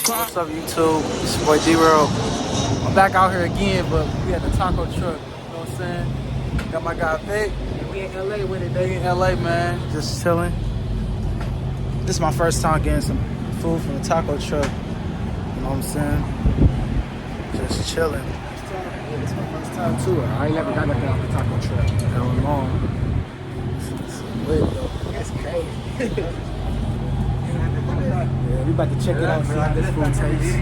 What's up, YouTube? It's your boy D-World. I'm back out here again, but we at the taco truck. You know what I'm saying? Got my guy Vic. We in LA with it. They in LA, man. Just chilling. This is my first time getting some food from the taco truck. You know what I'm saying? Just chilling. Yeah, this is my first time too. I ain't never got nothing off the taco truck. Hell long. It's lit though. That's crazy. Yeah, we about to check it out, see how this food tastes.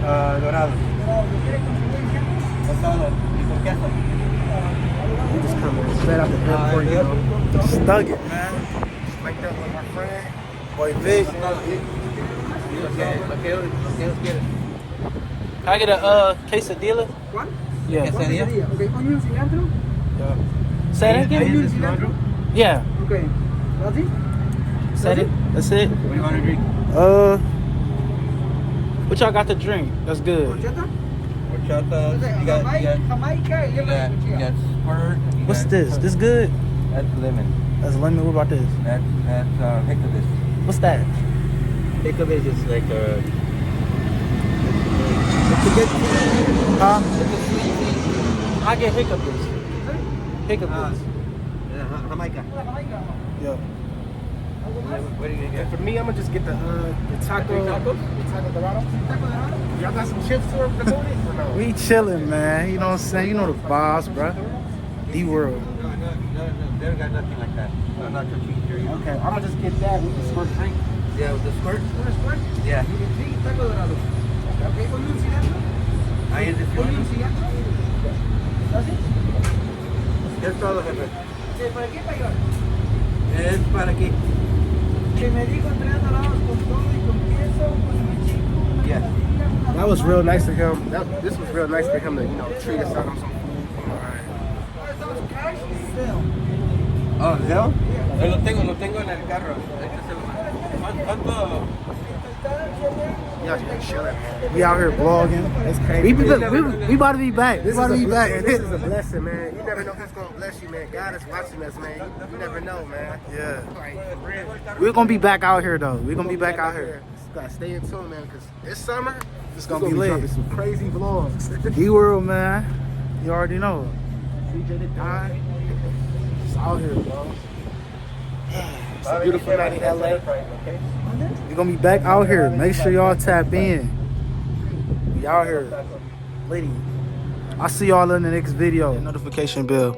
Dorado. We just coming straight out the airport, you know. Stuck it, man. Like that with my friend, boy Vic. Can I get a quesadilla? What? Yeah. Quesadilla. Okay, onion cilantro? Yeah. Say that again? Onion cilantro? Yeah. Okay. That's it? Said it. That's it. What do you want to drink? What y'all got to drink? That's good. Horchata? Horchata. You got squirt. What's this? This good? That's lemon. That's lemon. What about this? That's Hickory. What's that? Hickory is like a... Huh? I get hiccups. Hiccups. Jamaica. Yeah. What are you going to get? For me, I'm gonna just get the taco. Tacos? The taco dorado. Y'all got some chips to the booty or no? We chilling, man. You know what I'm saying? You know the vibes, bro. D-World. No. They got nothing like that. No, not your cheese here. Okay, I'm gonna just get that with the squirt drink. Yeah, with the squirt? ¿Una squirt? Yeah. Sí, taco dorado. Okay, onion cilantro? Ahí es de Onion cilantro? ¿That's it? Es todo, jefe. ¿Para qué pagar? Es para aquí. Que me dijo 3 dorados con todo y con queso, con chico, una Yeah. quesadilla, That was real nice of him. This was real nice for him to, treat us out on some food. Those cash still. Oh, ¿Zell? Lo tengo en el carro. ¿Cuánto? We out here vlogging. It's crazy. We about to be back. This is a blessing, man. You never know who's gonna bless you, man. God is watching us, man. You never know, man. Yeah. We're gonna be back out here though. We're gonna be back out here. You gotta stay in tune, man, because this summer, It's gonna be lit. dropping some crazy vlogs. D-World, man. You already know. CJ the Don. It's out here, bro. It's a beautiful night in LA. We're gonna be back out here. Make sure y'all tap in. We out here. Lady. I'll see y'all in the next video. Notification bell.